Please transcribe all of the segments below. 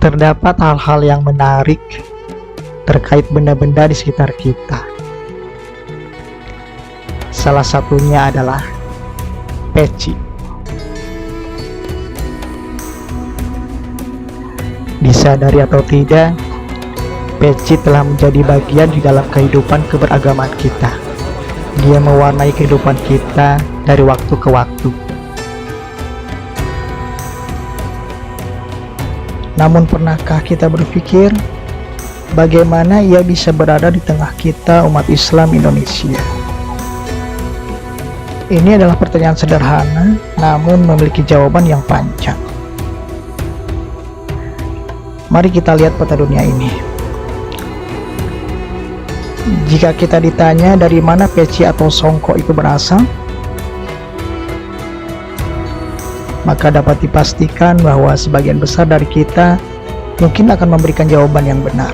Terdapat hal-hal yang menarik terkait benda-benda di sekitar kita. Salah satunya adalah peci. Disadari atau tidak, peci telah menjadi bagian di dalam kehidupan keberagaman kita. Dia mewarnai kehidupan kita dari waktu ke waktu. Namun pernahkah kita berpikir bagaimana ia bisa berada di tengah kita umat Islam Indonesia? Ini adalah pertanyaan sederhana namun memiliki jawaban yang panjang. Mari kita lihat peta dunia ini. Jika kita ditanya dari mana peci atau songkok itu berasal, maka dapat dipastikan bahwa sebagian besar dari kita mungkin akan memberikan jawaban yang benar.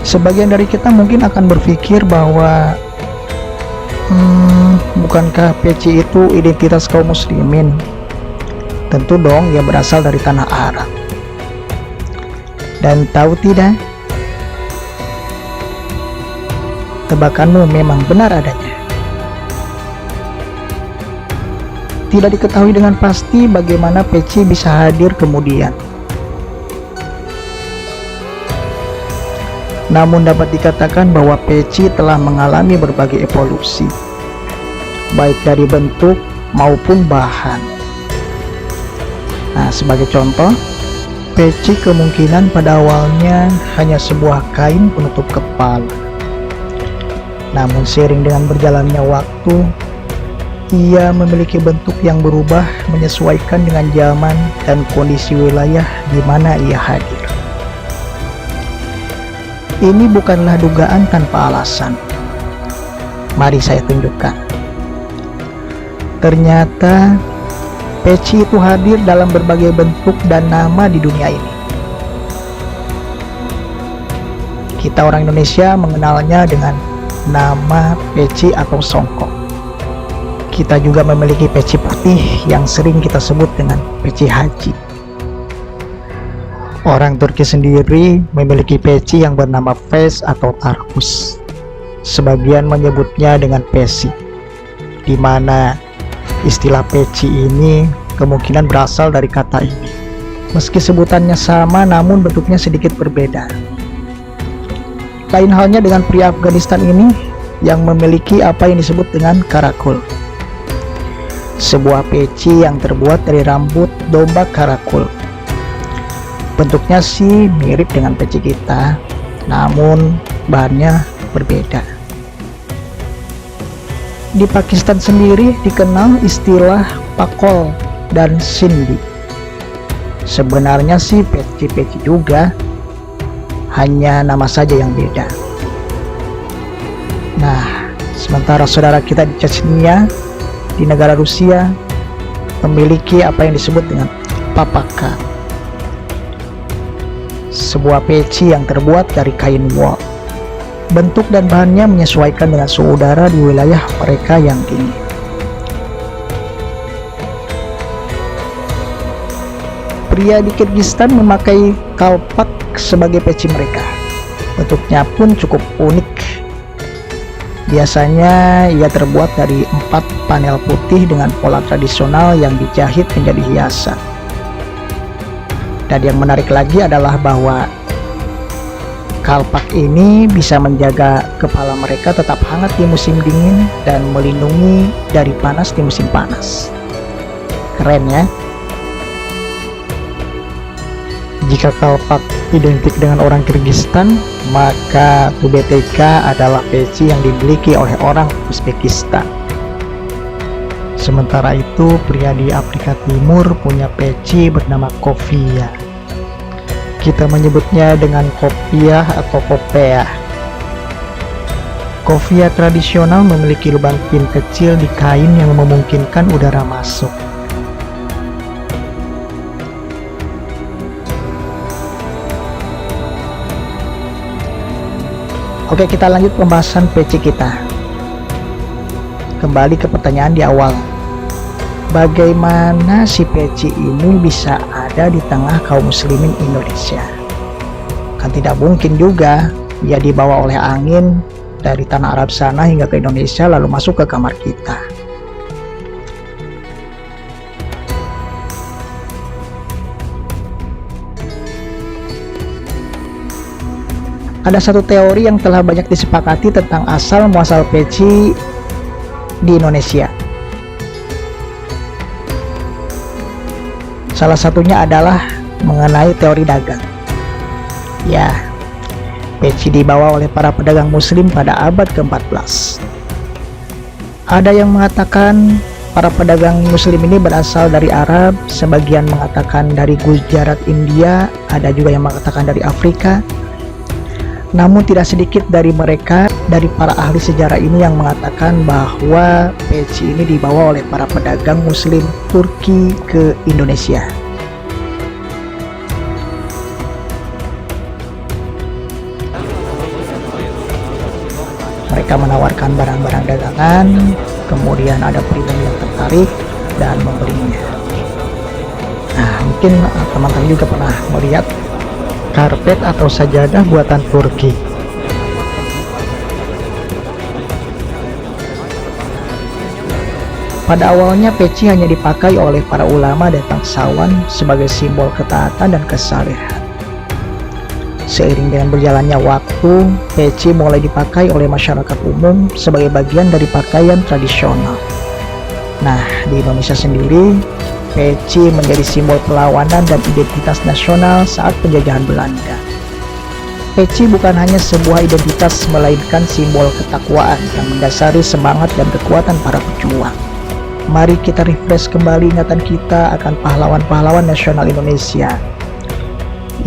Sebagian dari kita mungkin akan berpikir bahwa bukankah peci itu identitas kaum muslimin? Tentu dong, ia berasal dari tanah Arab. Dan tahu tidak, tebakanmu memang benar adanya. Tidak diketahui dengan pasti bagaimana peci bisa hadir kemudian. Namun dapat dikatakan bahwa peci telah mengalami berbagai evolusi, baik dari bentuk maupun bahan. Nah, sebagai contoh, peci kemungkinan pada awalnya hanya sebuah kain penutup kepala. Namun seiring dengan berjalannya waktu, ia memiliki bentuk yang berubah menyesuaikan dengan zaman dan kondisi wilayah di mana ia hadir. Ini bukanlah dugaan tanpa alasan. Mari saya tunjukkan. Ternyata peci itu hadir dalam berbagai bentuk dan nama di dunia ini. Kita orang Indonesia mengenalnya dengan nama peci atau songkok. Kita juga memiliki peci putih yang sering kita sebut dengan peci haji. Orang Turki sendiri memiliki peci yang bernama fes atau tarkus. Sebagian menyebutnya dengan peci, di mana istilah peci ini kemungkinan berasal dari kata ini. Meski sebutannya sama, namun bentuknya sedikit berbeda. Lain halnya dengan pria Afghanistan ini yang memiliki apa yang disebut dengan karakul. Sebuah peci yang terbuat dari rambut domba karakul. Bentuknya sih mirip dengan peci kita, namun bahannya berbeda. Di Pakistan sendiri dikenal istilah pakol dan sindi. Sebenarnya sih peci-peci juga, hanya nama saja yang beda. Nah, sementara saudara kita di Chechnya, di negara Rusia, memiliki apa yang disebut dengan papaka, sebuah peci yang terbuat dari kain wol. Bentuk dan bahannya menyesuaikan dengan suhu udara di wilayah mereka yang dingin. Pria di Kyrgyzstan memakai kalpak sebagai peci mereka. Bentuknya pun cukup unik. Biasanya ia terbuat dari 4 panel putih dengan pola tradisional yang dijahit menjadi hiasan. Dan yang menarik lagi adalah bahwa kalpak ini bisa menjaga kepala mereka tetap hangat di musim dingin dan melindungi dari panas di musim panas. Keren ya? Jika kalpak identik dengan orang Kyrgyzstan, maka UBTK adalah peci yang dimiliki oleh orang Uzbekistan. Sementara itu, pria di Afrika Timur punya peci bernama kofia. Kita menyebutnya dengan kopiah atau kopeah. Kofia tradisional memiliki lubang pin kecil di kain yang memungkinkan udara masuk. Oke, kita lanjut pembahasan peci kita. Kembali ke pertanyaan di awal. Bagaimana si peci ini bisa ada di tengah kaum muslimin Indonesia? Kan tidak mungkin juga dia dibawa oleh angin dari tanah Arab sana hingga ke Indonesia lalu masuk ke kamar kita. Ada satu teori yang telah banyak disepakati tentang asal muasal peci di Indonesia. Salah satunya adalah mengenai teori dagang. Ya, peci dibawa oleh para pedagang muslim pada abad ke-14. Ada yang mengatakan para pedagang muslim ini berasal dari Arab, sebagian mengatakan dari Gujarat, India, ada juga yang mengatakan dari Afrika. Namun tidak sedikit dari mereka, dari para ahli sejarah ini yang mengatakan bahwa peci ini dibawa oleh para pedagang muslim Turki ke Indonesia. Mereka menawarkan barang-barang dagangan, kemudian ada pribumi yang tertarik dan membelinya. Nah, mungkin teman-teman juga pernah melihat karpet atau sajadah buatan Turki. Pada awalnya peci hanya dipakai oleh para ulama dan bangsawan sebagai simbol ketaatan dan kesalehan. Seiring dengan berjalannya waktu, peci mulai dipakai oleh masyarakat umum sebagai bagian dari pakaian tradisional. Nah, di Indonesia sendiri, peci menjadi simbol perlawanan dan identitas nasional saat penjajahan Belanda. Peci bukan hanya sebuah identitas, melainkan simbol ketakwaan yang mendasari semangat dan kekuatan para pejuang. Mari kita refresh kembali ingatan kita akan pahlawan-pahlawan nasional Indonesia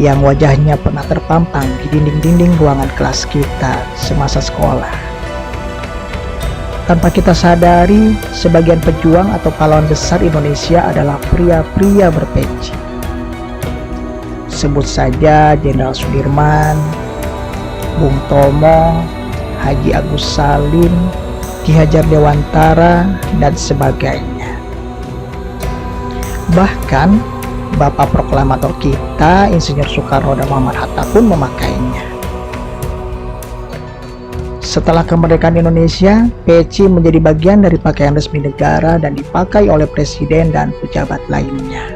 yang wajahnya pernah terpampang di dinding-dinding ruangan kelas kita semasa sekolah. Tanpa kita sadari, sebagian pejuang atau pahlawan besar Indonesia adalah pria-pria berpeci. Sebut saja Jenderal Sudirman, Bung Tomo, Haji Agus Salim, Ki Hajar Dewantara, dan sebagainya. Bahkan Bapak Proklamator kita, Insinyur Soekarno dan Muhammad Hatta pun memakainya. Setelah kemerdekaan Indonesia, peci menjadi bagian dari pakaian resmi negara dan dipakai oleh presiden dan pejabat lainnya.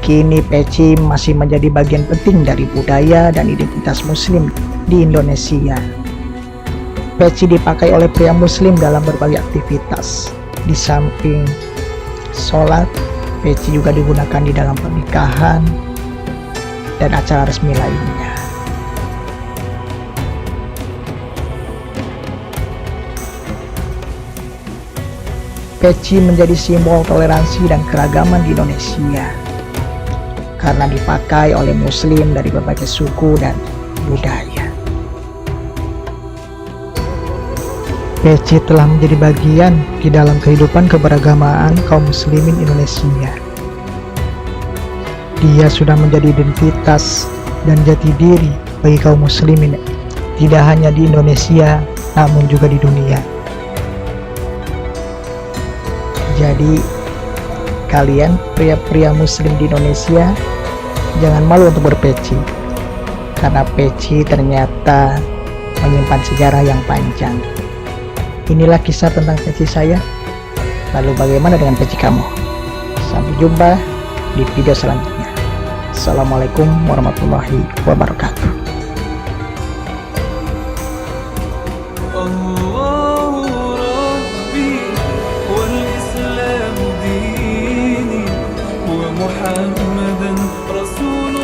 Kini peci masih menjadi bagian penting dari budaya dan identitas muslim di Indonesia. Peci dipakai oleh pria muslim dalam berbagai aktivitas. Di samping sholat, peci juga digunakan di dalam pernikahan dan acara resmi lainnya. Peci menjadi simbol toleransi dan keragaman di Indonesia karena dipakai oleh muslim dari berbagai suku dan budaya. Peci telah menjadi bagian di dalam kehidupan keberagamaan kaum muslimin Indonesia. Dia sudah menjadi identitas dan jati diri bagi kaum muslimin, tidak hanya di Indonesia, namun juga di dunia. Jadi, kalian pria-pria muslim di Indonesia, jangan malu untuk berpeci, karena peci ternyata menyimpan sejarah yang panjang. Inilah kisah tentang peci saya. Lalu bagaimana dengan peci kamu? Sampai jumpa di video selanjutnya. Assalamualaikum warahmatullahi wabarakatuh. محمدا رسول